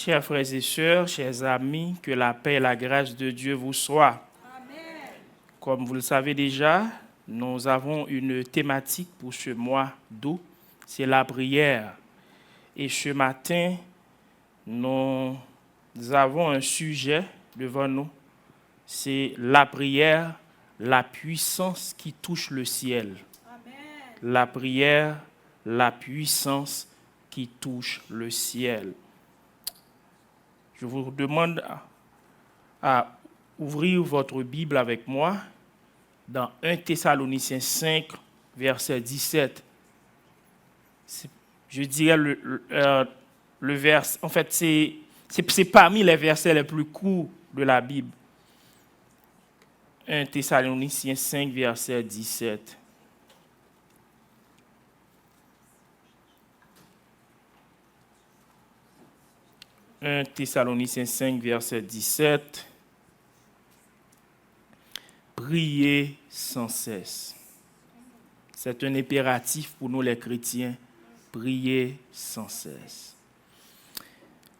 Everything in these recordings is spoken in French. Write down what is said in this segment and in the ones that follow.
Chers frères et sœurs, chers amis, que la paix et la grâce de Dieu vous soient. Amen. Comme vous le savez déjà, nous avons une thématique pour ce mois d'août, c'est la prière. Et ce matin, nous avons un sujet devant nous, c'est la prière, la puissance qui touche le ciel. Amen. La prière, la puissance qui touche le ciel. Je vous demande à ouvrir votre Bible avec moi dans 1 Thessaloniciens 5, verset 17. Je dirais le verset, en fait, c'est parmi les versets les plus courts de la Bible. 1 Thessaloniciens 5, verset 17. « 1 Thessaloniciens 5, verset 17. Priez sans cesse. » C'est un impératif pour nous les chrétiens. Priez sans cesse.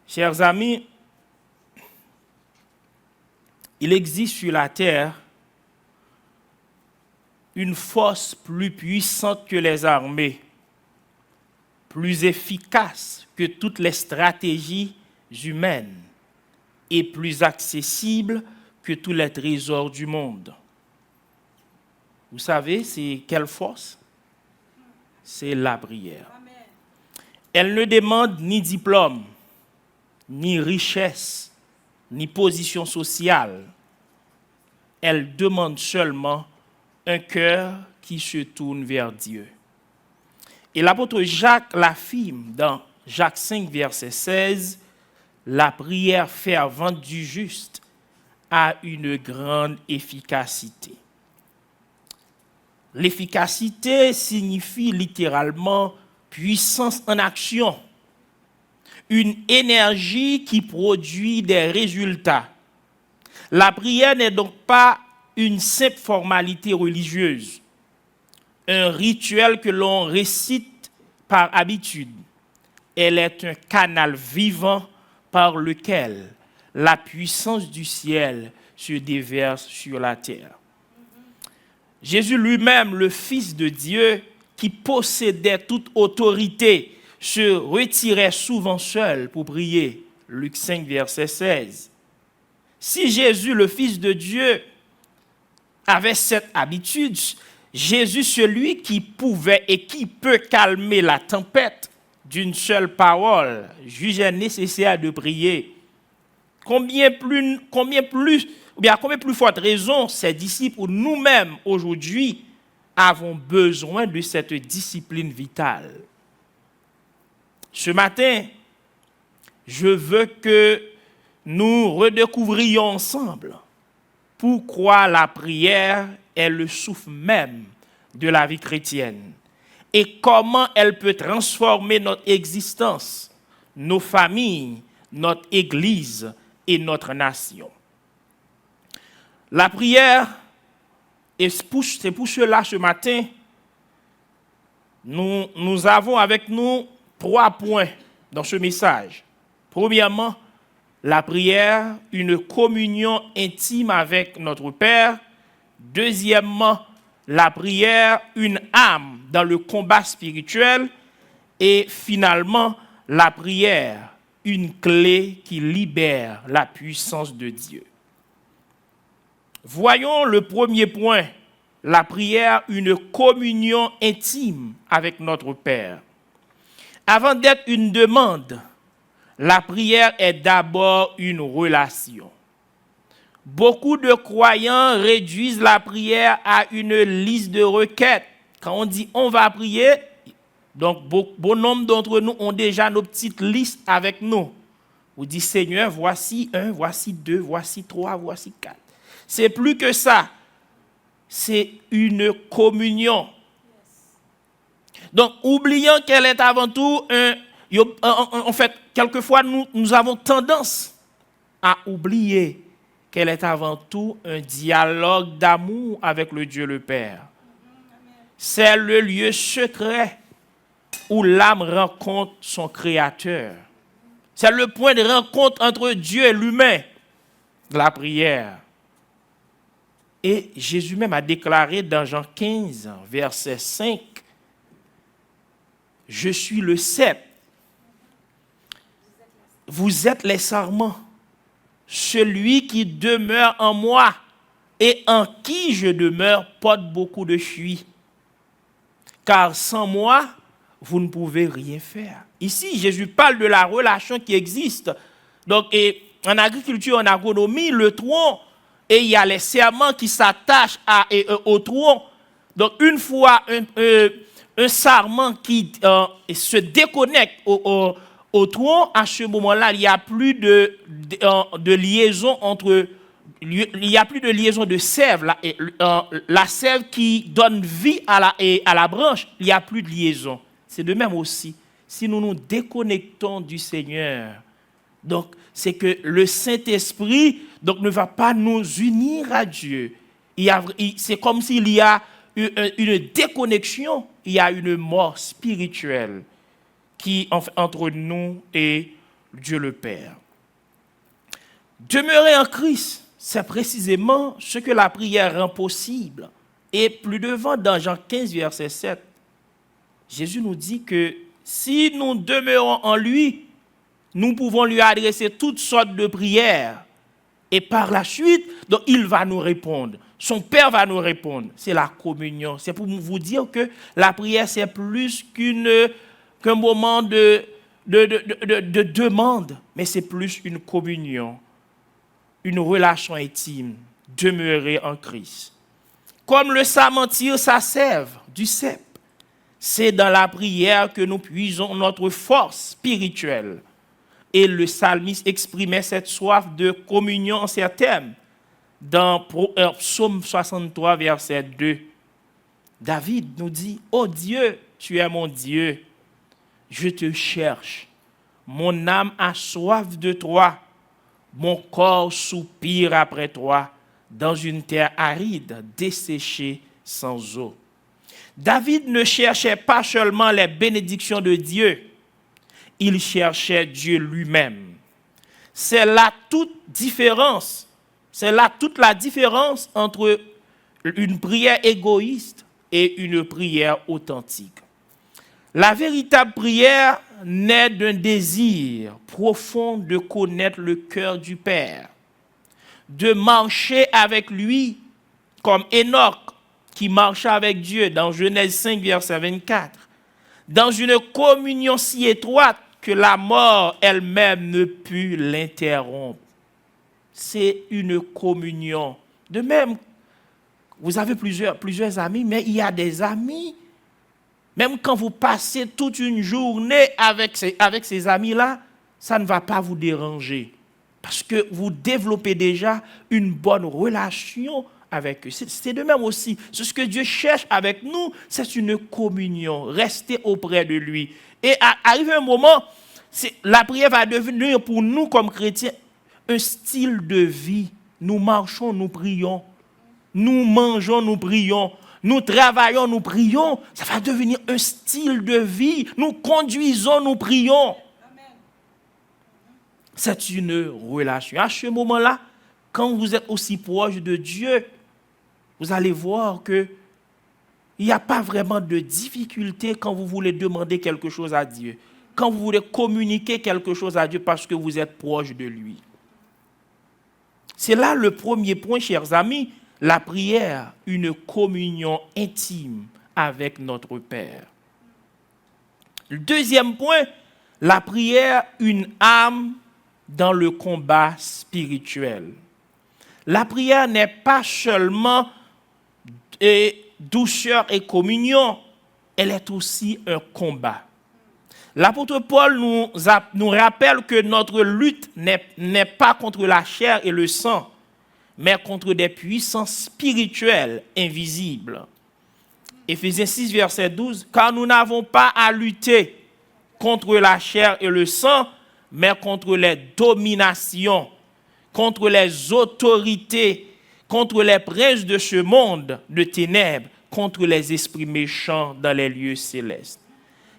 Chers amis, il existe sur la terre une force plus puissante que les armées, plus efficace que toutes les stratégies humaines et plus accessible que tous les trésors du monde. Vous savez, c'est quelle force? C'est la prière. Amen. Elle ne demande ni diplôme, ni richesse, ni position sociale. Elle demande seulement un cœur qui se tourne vers Dieu. Et l'apôtre Jacques l'affirme dans Jacques 5, verset 16, la prière fervente du juste a une grande efficacité. L'efficacité signifie littéralement puissance en action, une énergie qui produit des résultats. La prière n'est donc pas une simple formalité religieuse, un rituel que l'on récite par habitude. Elle est un canal vivant par lequel la puissance du ciel se déverse sur la terre. Jésus lui-même, le Fils de Dieu, qui possédait toute autorité, se retirait souvent seul pour prier. Luc 5, verset 16. Si Jésus, le Fils de Dieu, avait cette habitude, Jésus, celui qui pouvait et qui peut calmer la tempête d'une seule parole, jugeait nécessaire de prier. Combien plus forte raison ses disciples ou nous-mêmes aujourd'hui avons besoin de cette discipline vitale. Ce matin, je veux que nous redécouvrions ensemble pourquoi la prière est le souffle même de la vie chrétienne et comment elle peut transformer notre existence, nos familles, notre Église et notre nation. La prière, et c'est pour cela ce matin, nous avons avec nous 3 points dans ce message. Premièrement, la prière, une communion intime avec notre Père. Deuxièmement, la prière, une âme dans le combat spirituel. Et finalement, la prière, une clé qui libère la puissance de Dieu. Voyons le premier point, la prière, une communion intime avec notre Père. Avant d'être une demande, la prière est d'abord une relation. Beaucoup de croyants réduisent la prière à une liste de requêtes. Quand on dit on va prier, donc bon nombre d'entre nous ont déjà nos petites listes avec nous. Vous dites Seigneur, voici 1, voici 2, voici 3, voici 4. C'est plus que ça. C'est une communion. Donc, oublions qu'elle est avant tout en fait, quelquefois, nous avons tendance à oublier qu'elle est avant tout un dialogue d'amour avec le Dieu le Père. C'est le lieu secret où l'âme rencontre son Créateur. C'est le point de rencontre entre Dieu et l'humain, la prière. Et Jésus même a déclaré dans Jean 15, verset 5, « Je suis le cep. Vous êtes les sarments. Celui qui demeure en moi et en qui je demeure porte beaucoup de fruits. Car sans moi, vous ne pouvez rien faire. » Ici, Jésus parle de la relation qui existe. Donc, en agriculture, en agronomie, le tronc, et il y a les serments qui s'attachent au tronc. Donc, une fois un sarment qui se déconnecte au tronc, à ce moment-là, il n'y a plus de liaison entre... Il n'y a plus de liaison de sève. La sève qui donne vie à la branche, il n'y a plus de liaison. C'est de même aussi. Si nous nous déconnectons du Seigneur, donc c'est que le Saint-Esprit donc, ne va pas nous unir à Dieu. C'est comme s'il y a une déconnexion, il y a une mort spirituelle entre nous et Dieu le Père. Demeurer en Christ, c'est précisément ce que la prière rend possible. Et plus devant, dans Jean 15, verset 7, Jésus nous dit que si nous demeurons en lui, nous pouvons lui adresser toutes sortes de prières. Et par la suite, donc, il va nous répondre. Son Père va nous répondre. C'est la communion. C'est pour vous dire que la prière, c'est plus qu'un moment de demande, mais c'est plus une communion, une relation intime, demeurer en Christ. Comme le sarment tire sa sève du cep, c'est dans la prière que nous puisons notre force spirituelle. Et le psalmiste exprimait cette soif de communion en ces termes dans Psaume 63, verset 2. David nous dit, « Oh Dieu, tu es mon Dieu, je te cherche. Mon âme a soif de toi, mon corps soupire après toi, dans une terre aride, desséchée sans eau. » David ne cherchait pas seulement les bénédictions de Dieu, il cherchait Dieu lui-même. C'est là toute différence. C'est là toute la différence entre une prière égoïste et une prière authentique. La véritable prière naît d'un désir profond de connaître le cœur du Père, de marcher avec lui comme Enoch qui marcha avec Dieu dans Genèse 5, verset 24, dans une communion si étroite que la mort elle-même ne put l'interrompre. C'est une communion. De même, vous avez plusieurs amis, mais il y a des amis, même quand vous passez toute une journée avec ces amis-là, ça ne va pas vous déranger. Parce que vous développez déjà une bonne relation avec eux. C'est de même aussi. Ce que Dieu cherche avec nous, c'est une communion. Rester auprès de lui. Et arrive un moment, la prière va devenir pour nous comme chrétiens un style de vie. Nous marchons, nous prions. Nous mangeons, nous prions. Nous travaillons, nous prions. Ça va devenir un style de vie. Nous conduisons, nous prions. C'est une relation. À ce moment-là, quand vous êtes aussi proche de Dieu, vous allez voir que il n'y a pas vraiment de difficulté quand vous voulez demander quelque chose à Dieu, quand vous voulez communiquer quelque chose à Dieu parce que vous êtes proche de lui. C'est là le premier point, chers amis, la prière, une communion intime avec notre Père. Le deuxième point, la prière, une âme dans le combat spirituel. La prière n'est pas seulement douceur et communion, elle est aussi un combat. L'apôtre Paul nous rappelle que notre lutte n'est pas contre la chair et le sang, mais contre des puissances spirituelles invisibles. Éphésiens 6, verset 12, « Car nous n'avons pas à lutter contre la chair et le sang, mais contre les dominations, contre les autorités, contre les princes de ce monde de ténèbres, contre les esprits méchants dans les lieux célestes. »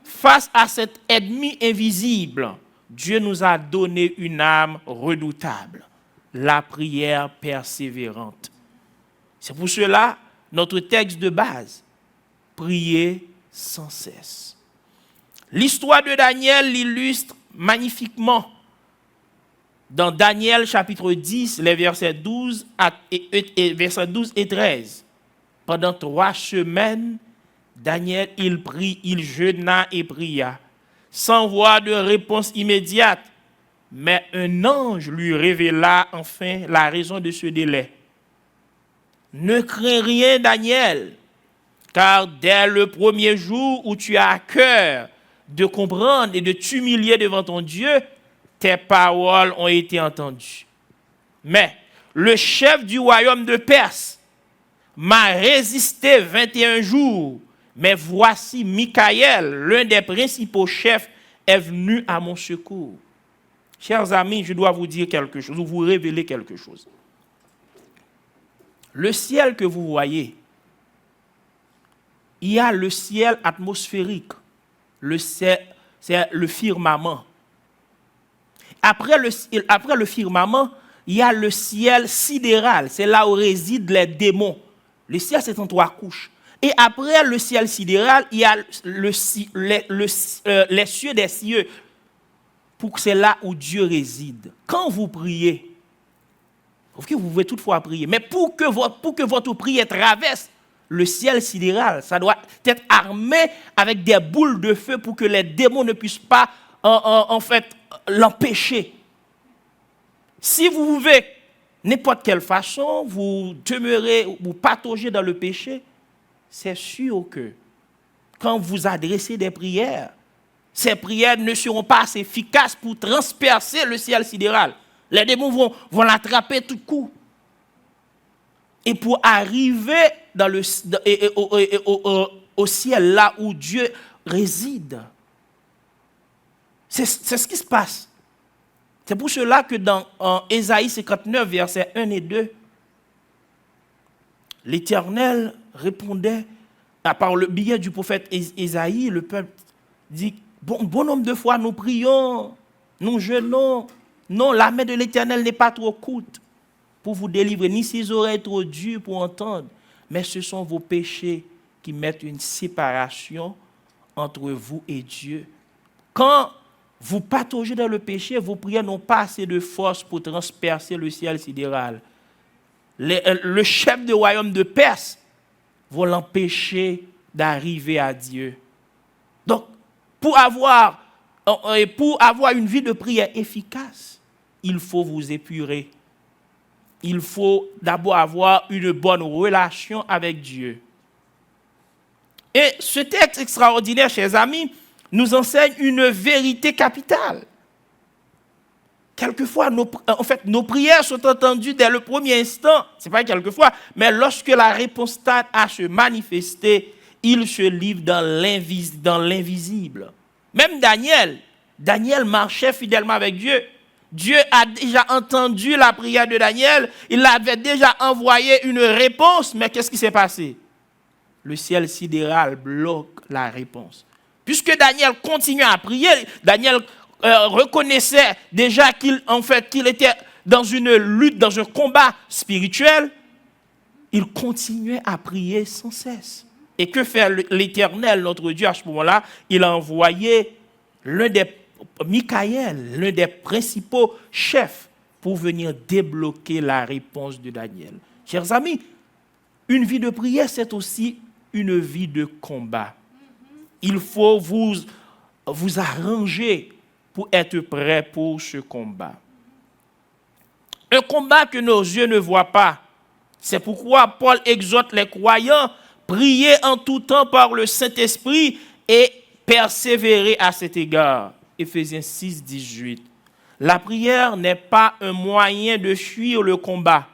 Face à cet ennemi invisible, Dieu nous a donné une âme redoutable, la prière persévérante. C'est pour cela, notre texte de base, prier sans cesse. L'histoire de Daniel l'illustre magnifiquement dans Daniel chapitre 10, les versets 12 et 13. Pendant 3 semaines, Daniel, il prie, il jeûna et pria, sans voir de réponse immédiate. Mais un ange lui révéla enfin la raison de ce délai. Ne crains rien, Daniel, car dès le premier jour où tu as à cœur de comprendre et de t'humilier devant ton Dieu, tes paroles ont été entendues. Mais le chef du royaume de Perse m'a résisté 21 jours. Mais voici Michaël, l'un des principaux chefs, est venu à mon secours. Chers amis, je dois vous dire quelque chose, ou vous révéler quelque chose. Le ciel que vous voyez, il y a le ciel atmosphérique, c'est le firmament. Après le firmament, il y a le ciel sidéral, c'est là où résident les démons. Le ciel, c'est en 3 couches. Et après le ciel sidéral, il y a les cieux des cieux, pour que c'est là où Dieu réside. Quand vous priez, vous pouvez toutefois prier, mais pour que votre prière traverse le ciel sidéral, ça doit être armé avec des boules de feu pour que les démons ne puissent pas en fait l'empêcher. Si vous vivez n'importe quelle façon, vous demeurez, vous pataugez dans le péché, c'est sûr que quand vous adressez des prières, ces prières ne seront pas assez efficaces pour transpercer le ciel sidéral. Les démons vont l'attraper tout coup. Et pour arriver au ciel là où Dieu réside. C'est ce qui se passe. C'est pour cela que dans Ésaïe 59, versets 1 et 2, l'Éternel répondait, par le biais du prophète Ésaïe, le peuple dit, bon nombre de fois nous prions, nous jeûnons. Non, la main de l'Éternel n'est pas trop courte pour vous délivrer, ni ses oreilles trop dures pour entendre, mais ce sont vos péchés qui mettent une séparation entre vous et Dieu. Quand vous pataugez dans le péché, vos prières n'ont pas assez de force pour transpercer le ciel sidéral. Le chef du royaume de Perse va l'empêcher d'arriver à Dieu. Donc, pour avoir une vie de prière efficace, il faut vous épurer. Il faut d'abord avoir une bonne relation avec Dieu. Et ce texte extraordinaire, chers amis, nous enseigne une vérité capitale. Quelquefois, nos prières sont entendues dès le premier instant. Ce n'est pas quelquefois, mais lorsque la réponse tarde à se manifester, il se livre dans l'invisible. Même Daniel marchait fidèlement avec Dieu. Dieu a déjà entendu la prière de Daniel. Il avait déjà envoyé une réponse. Mais qu'est-ce qui s'est passé? Le ciel sidéral bloque la réponse. Puisque Daniel continuait à prier, Daniel reconnaissait déjà qu'il était dans une lutte, dans un combat spirituel. Il continuait à prier sans cesse. Et que fait l'Éternel, notre Dieu, à ce moment-là? Il a envoyé Michaël, l'un des principaux chefs, pour venir débloquer la réponse de Daniel. Chers amis, une vie de prière, c'est aussi une vie de combat. Il faut vous arranger pour être prêt pour ce combat. Un combat que nos yeux ne voient pas. C'est pourquoi Paul exhorte les croyants, priez en tout temps par le Saint-Esprit et persévérer à cet égard. Éphésiens 6, 18. La prière n'est pas un moyen de fuir le combat.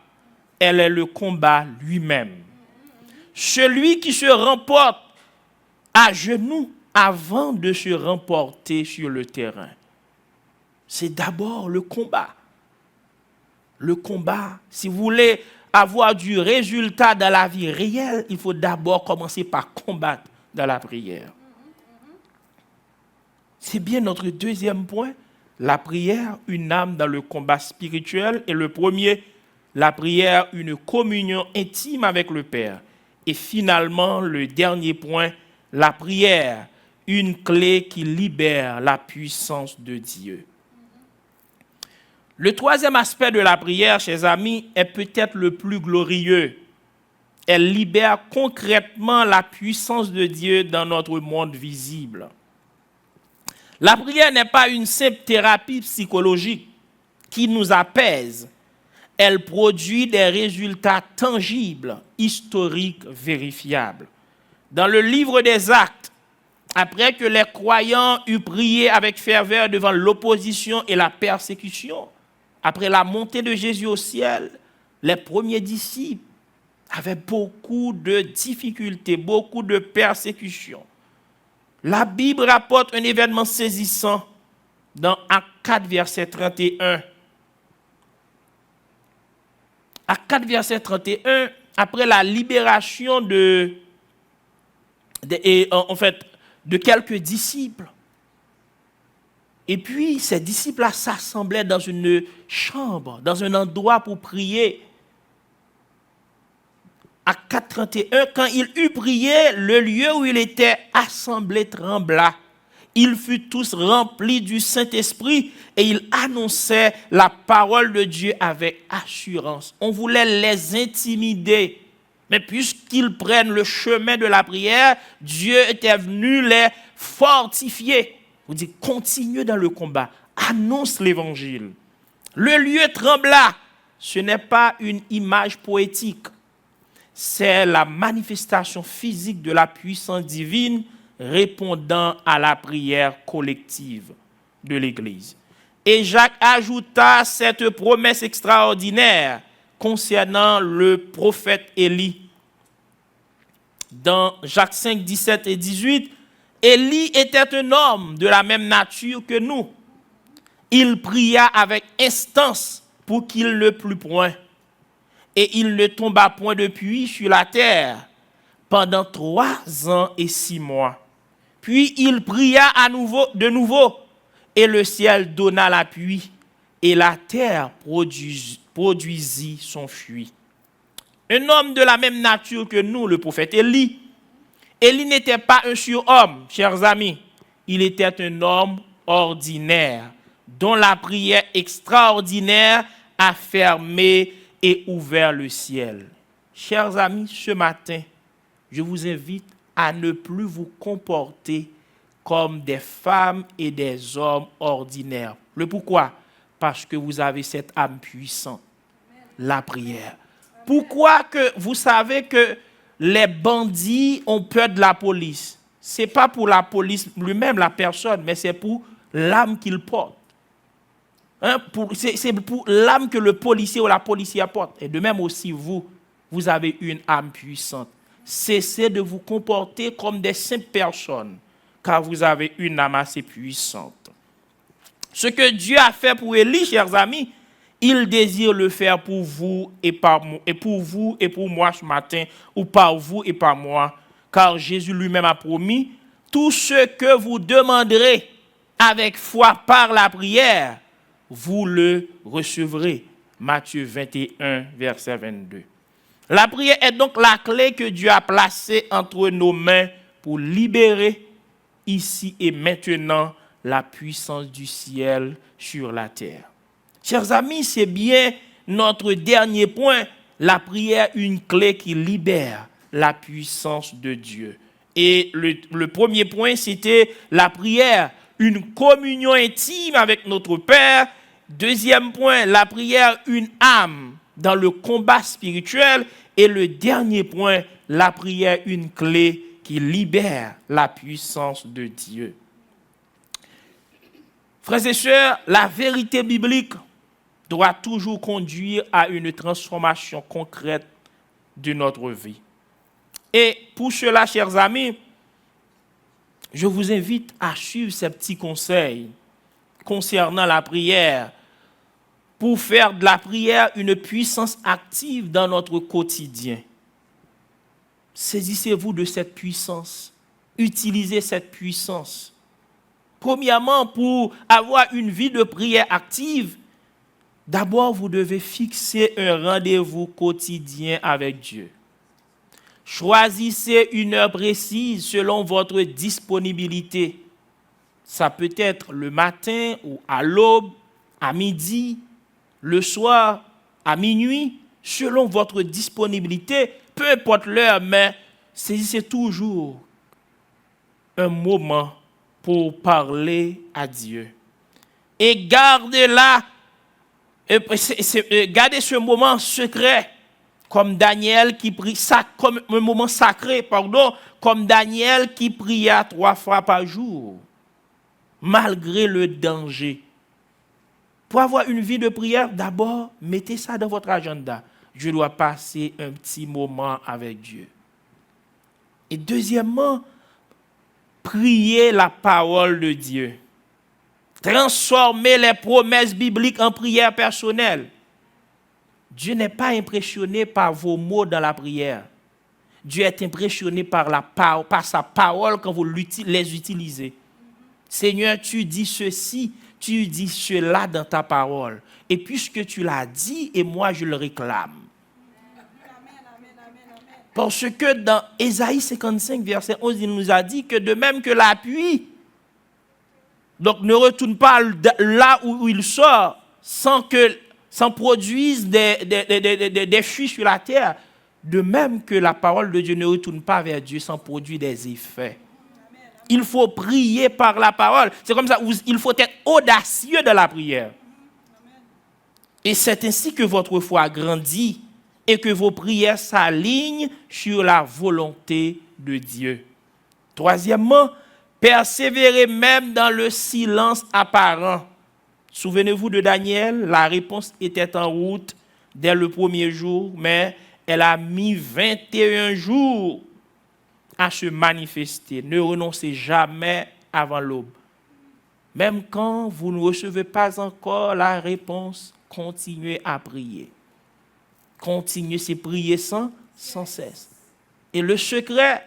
Elle est le combat lui-même. Celui qui se remporte à genoux avant de se remporter sur le terrain. C'est d'abord le combat. Le combat, si vous voulez avoir du résultat dans la vie réelle, il faut d'abord commencer par combattre dans la prière. C'est bien notre deuxième point. La prière, une âme dans le combat spirituel. Et le premier, la prière, une communion intime avec le Père. Et finalement, le dernier point, la prière, une clé qui libère la puissance de Dieu. Le troisième aspect de la prière, chers amis, est peut-être le plus glorieux. Elle libère concrètement la puissance de Dieu dans notre monde visible. La prière n'est pas une simple thérapie psychologique qui nous apaise. Elle produit des résultats tangibles, historiques, vérifiables. Dans le livre des Actes, après que les croyants eurent prié avec ferveur devant l'opposition et la persécution, après la montée de Jésus au ciel, les premiers disciples avaient beaucoup de difficultés, beaucoup de persécutions. La Bible rapporte un événement saisissant dans Actes 4, verset 31. Actes 4, verset 31, après la libération de quelques disciples. Et puis, ces disciples-là s'assemblaient dans une chambre, dans un endroit pour prier. À 4:31, quand il eut prié, le lieu où il était assemblé trembla. Ils furent tous remplis du Saint-Esprit et ils annonçaient la parole de Dieu avec assurance. On voulait les intimider. Mais puisqu'ils prennent le chemin de la prière, Dieu était venu les fortifier. Vous dites, continue dans le combat, annonce l'évangile. Le lieu trembla. Ce n'est pas une image poétique. C'est la manifestation physique de la puissance divine répondant à la prière collective de l'Église. Et Jacques ajouta cette promesse extraordinaire concernant le prophète Élie. Dans Jacques 5, 17 et 18, Élie était un homme de la même nature que nous. Il pria avec instance pour qu'il ne plût point. Et il ne tomba point de pluie sur la terre pendant 3 ans et 6 mois. Puis il pria de nouveau, et le ciel donna la pluie, et la terre produisit son fruit. Un homme de la même nature que nous, le prophète Élie. Élie n'était pas un surhomme, chers amis. Il était un homme ordinaire, dont la prière extraordinaire a fermé et ouvert le ciel. Chers amis, ce matin, je vous invite à ne plus vous comporter comme des femmes et des hommes ordinaires. Le pourquoi? Parce que vous avez cette âme puissante, la prière. Pourquoi que vous savez que les bandits ont peur de la police? Ce n'est pas pour la police lui-même, la personne, mais c'est pour l'âme qu'il porte. C'est pour l'âme que le policier ou la policière porte. Et de même aussi vous avez une âme puissante. Cessez de vous comporter comme des simples personnes, car vous avez une âme assez puissante. Ce que Dieu a fait pour Élie, chers amis, il désire le faire pour vous et pour vous et pour moi ce matin, ou par vous et par moi, car Jésus lui-même a promis, tout ce que vous demanderez avec foi par la prière, vous le recevrez. Matthieu 21, verset 22. La prière est donc la clé que Dieu a placée entre nos mains pour libérer ici et maintenant la puissance du ciel sur la terre. Chers amis, c'est bien notre dernier point, la prière, une clé qui libère la puissance de Dieu. Et le premier point, c'était la prière, une communion intime avec notre Père. Deuxième point, la prière, une âme dans le combat spirituel. Et le dernier point, la prière, une clé qui libère la puissance de Dieu. Frères et sœurs, la vérité biblique doit toujours conduire à une transformation concrète de notre vie. Et pour cela, chers amis, je vous invite à suivre ces petits conseils concernant la prière pour faire de la prière une puissance active dans notre quotidien. Saisissez-vous de cette puissance. Utilisez cette puissance. Premièrement, pour avoir une vie de prière active, d'abord, vous devez fixer un rendez-vous quotidien avec Dieu. Choisissez une heure précise selon votre disponibilité. Ça peut être le matin ou à l'aube, à midi, le soir, à minuit, selon votre disponibilité, peu importe l'heure, mais saisissez toujours un moment pour parler à Dieu. Et gardez ce moment secret, comme Daniel qui prie, comme un moment sacré, comme Daniel qui pria 3 fois par jour, malgré le danger. Pour avoir une vie de prière, d'abord, mettez ça dans votre agenda. Je dois passer un petit moment avec Dieu. Et deuxièmement, priez la parole de Dieu. Transformez les promesses bibliques en prière personnelle. Dieu n'est pas impressionné par vos mots dans la prière. Dieu est impressionné par sa parole quand vous les utilisez. Seigneur, tu dis ceci, tu dis cela dans ta parole. Et puisque tu l'as dit, et moi je le réclame. Parce que dans Ésaïe 55, verset 11, il nous a dit que de même que la pluie, donc ne retourne pas là où il sort sans produise des fruits sur la terre, de même que la parole de Dieu ne retourne pas vers Dieu sans produire des effets. Il faut prier par la parole. C'est comme ça, il faut être audacieux dans la prière. Et c'est ainsi que votre foi grandit et que vos prières s'alignent sur la volonté de Dieu. Troisièmement, persévérez même dans le silence apparent. Souvenez-vous de Daniel, la réponse était en route dès le premier jour, mais elle a mis 21 jours à se manifester. Ne renoncez jamais avant l'aube. Même quand vous ne recevez pas encore la réponse, continuez à prier. Continuez, c'est prier sans cesse. Et le secret,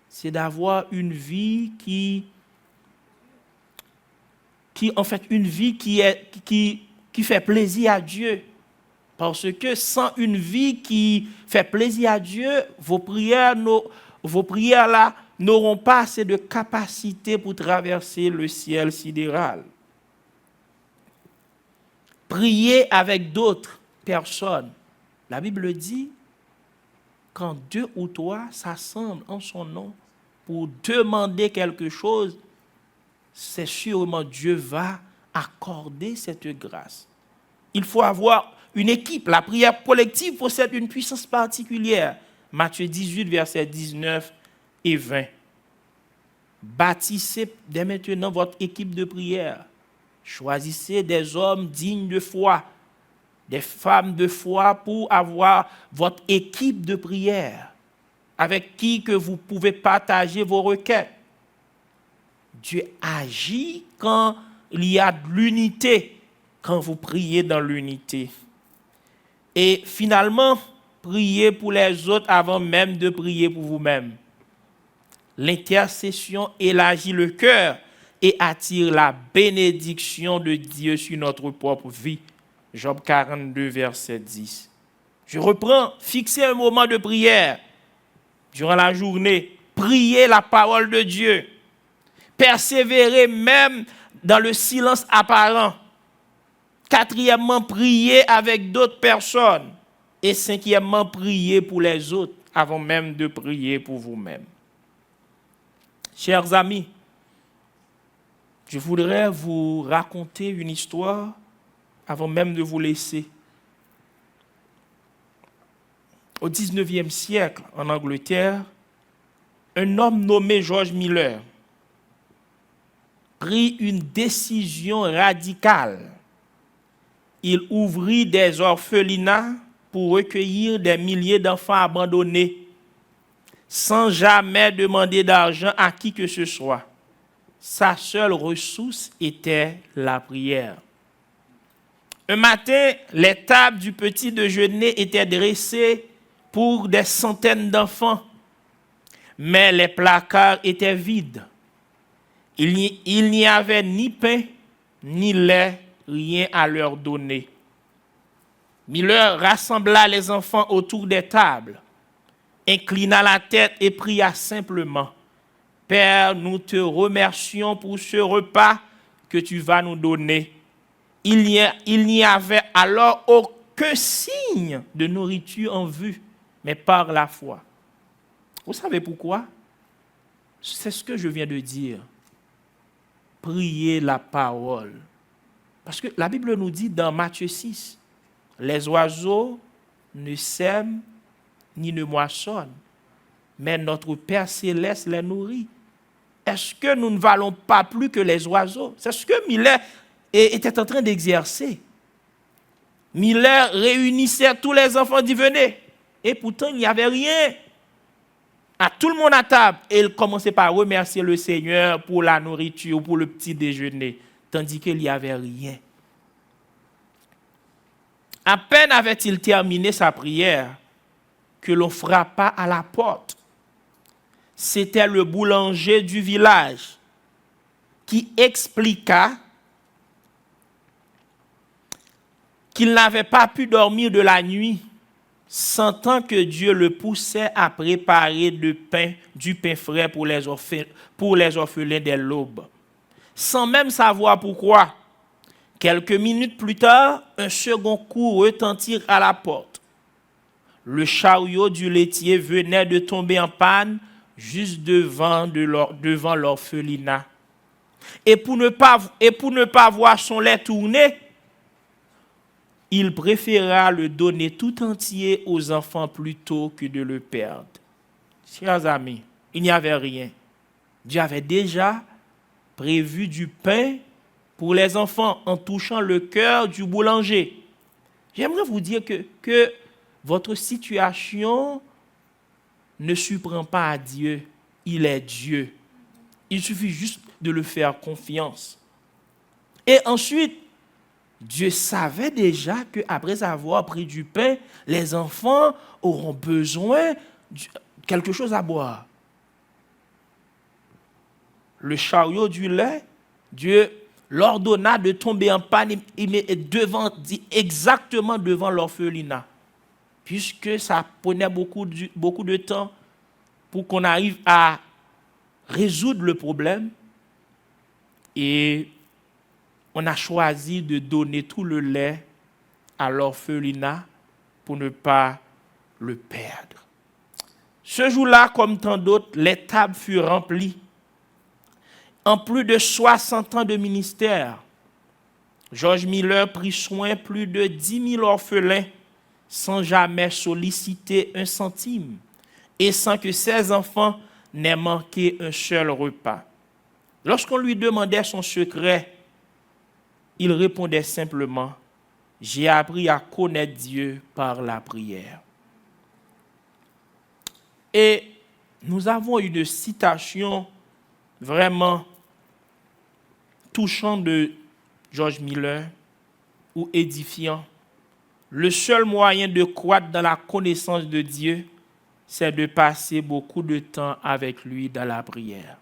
c'est d'avoir une vie qui fait plaisir à Dieu. Parce que sans une vie qui fait plaisir à Dieu, vos prières là n'auront pas assez de capacité pour traverser le ciel sidéral. Priez avec d'autres personnes. La Bible dit, quand 2 ou 3 s'assemblent en son nom pour demander quelque chose, c'est sûrement Dieu va accorder cette grâce. Il faut avoir une équipe. La prière collective possède une puissance particulière. Matthieu 18, versets 19 et 20. Bâtissez dès maintenant votre équipe de prière. Choisissez des hommes dignes de foi, des femmes de foi pour avoir votre équipe de prière avec qui que vous pouvez partager vos requêtes. Dieu agit quand il y a de l'unité, quand vous priez dans l'unité. Et finalement, priez pour les autres avant même de prier pour vous-même. L'intercession élargit le cœur et attire la bénédiction de Dieu sur notre propre vie. Job 42, verset 10. Je reprends, fixez un moment de prière durant la journée. Priez la parole de Dieu. Persévérez même dans le silence apparent. Quatrièmement, priez avec d'autres personnes. Et cinquièmement, priez pour les autres avant même de prier pour vous-même. Chers amis, je voudrais vous raconter une histoire avant même de vous laisser. Au 19e siècle, en Angleterre, un homme nommé George Miller prit une décision radicale. Il ouvrit des orphelinats pour recueillir des milliers d'enfants abandonnés, sans jamais demander d'argent à qui que ce soit. Sa seule ressource était la prière. Un matin, les tables du petit déjeuner étaient dressées pour des centaines d'enfants, mais les placards étaient vides. Il n'y avait ni pain, ni lait, rien à leur donner. Miller rassembla les enfants autour des tables, inclina la tête et pria simplement. Père, nous te remercions pour ce repas que tu vas nous donner. Il n'y avait alors aucun signe de nourriture en vue, mais par la foi. Vous savez pourquoi? C'est ce que je viens de dire. Priez la parole. Parce que la Bible nous dit dans Matthieu 6, les oiseaux ne sèment ni ne moissonnent, mais notre Père céleste les nourrit. Est-ce que nous ne valons pas plus que les oiseaux? C'est ce que Miller était en train d'exercer. Miller réunissait tous les enfants d'y venir. Et pourtant, il n'y avait rien. À tout le monde à table. Et il commençait par remercier le Seigneur pour la nourriture, pour le petit déjeuner. Tandis qu'il n'y avait rien. À peine avait-il terminé sa prière que l'on frappa à la porte. C'était le boulanger du village qui expliqua qu'il n'avait pas pu dormir de la nuit, sentant que Dieu le poussait à préparer du pain frais pour les orphelins de l'aube. Sans même savoir pourquoi, quelques minutes plus tard, un second coup retentit à la porte. Le chariot du laitier venait de tomber en panne juste devant l'orphelinat. Et pour ne pas voir son lait tourner, il préféra le donner tout entier aux enfants plutôt que de le perdre. Chers amis, il n'y avait rien. Dieu avait déjà prévu du pain pour les enfants en touchant le cœur du boulanger. J'aimerais vous dire que votre situation ne surprend pas à Dieu. Il est Dieu. Il suffit juste de le faire confiance. Et ensuite, Dieu savait déjà qu'après avoir pris du pain, les enfants auront besoin de quelque chose à boire. Le chariot du lait, Dieu l'ordonna de tomber en panne exactement devant l'orphelinat, puisque ça prenait beaucoup de temps pour qu'on arrive à résoudre le problème. Et on a choisi de donner tout le lait à l'orphelinat pour ne pas le perdre. Ce jour-là, comme tant d'autres, les tables furent remplies. En plus de 60 ans de ministère, George Miller prit soin plus de 10 000 orphelins sans jamais solliciter un centime et sans que ses enfants n'aient manqué un seul repas. Lorsqu'on lui demandait son secret, il répondait simplement, « J'ai appris à connaître Dieu par la prière. » Et nous avons une citation vraiment touchante de George Miller ou édifiant. Le seul moyen de croître dans la connaissance de Dieu, c'est de passer beaucoup de temps avec lui dans la prière.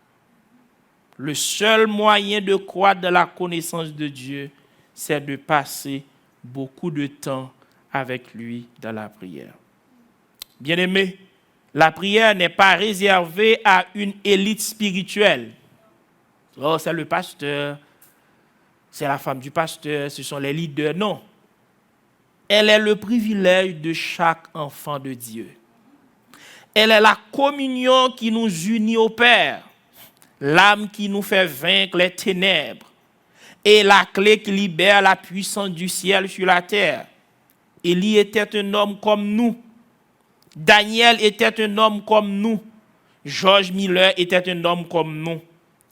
Le seul moyen de croître dans la connaissance de Dieu, c'est de passer beaucoup de temps avec lui dans la prière. Bien-aimés, la prière n'est pas réservée à une élite spirituelle. Oh, c'est le pasteur, c'est la femme du pasteur, ce sont les leaders. Non. Elle est le privilège de chaque enfant de Dieu. Elle est la communion qui nous unit au Père, l'âme qui nous fait vaincre les ténèbres et la clé qui libère la puissance du ciel sur la terre. Élie était un homme comme nous. Daniel était un homme comme nous. George Miller était un homme comme nous.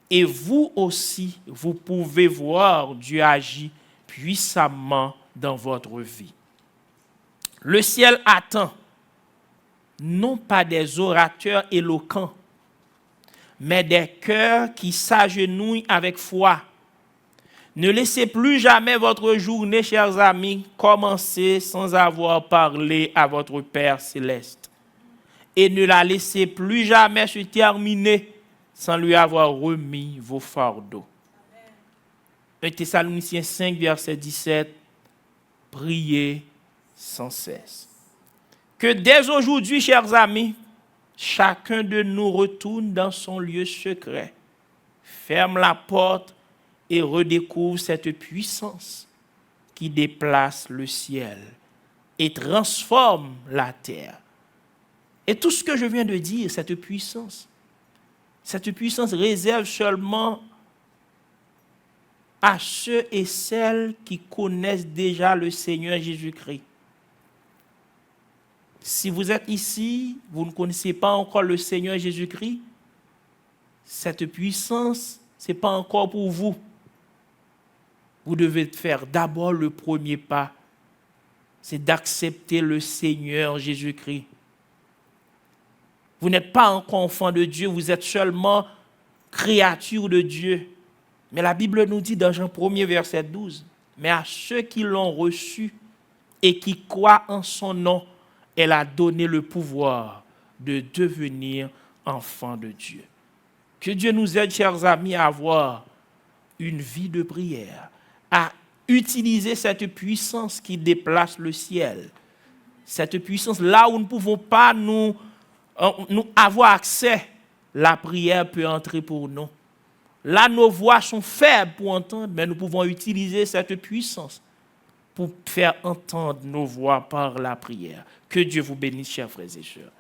Et vous aussi, vous pouvez voir Dieu agir puissamment dans votre vie. Le ciel attend, non pas des orateurs éloquents, mais des cœurs qui s'agenouillent avec foi. Ne laissez plus jamais votre journée, chers amis, commencer sans avoir parlé à votre Père céleste. Et ne la laissez plus jamais se terminer sans lui avoir remis vos fardeaux. 1 Thessaloniciens 5, verset 17, priez sans cesse. Que dès aujourd'hui, chers amis, chacun de nous retourne dans son lieu secret, ferme la porte et redécouvre cette puissance qui déplace le ciel et transforme la terre. Et tout ce que je viens de dire, cette puissance réserve seulement à ceux et celles qui connaissent déjà le Seigneur Jésus-Christ. Si vous êtes ici, vous ne connaissez pas encore le Seigneur Jésus-Christ, cette puissance, ce n'est pas encore pour vous. Vous devez faire d'abord le premier pas, c'est d'accepter le Seigneur Jésus-Christ. Vous n'êtes pas encore enfant de Dieu, vous êtes seulement créature de Dieu. Mais la Bible nous dit dans Jean 1er, verset 12, « Mais à ceux qui l'ont reçu et qui croient en son nom, elle a donné le pouvoir de devenir enfants de Dieu. » Que Dieu nous aide, chers amis, à avoir une vie de prière, à utiliser cette puissance qui déplace le ciel. Cette puissance, là où nous ne pouvons pas nous avoir accès, la prière peut entrer pour nous. Là, nos voix sont faibles pour entendre, mais nous pouvons utiliser cette puissance pour faire entendre nos voix par la prière. Que Dieu vous bénisse, chers frères et sœurs.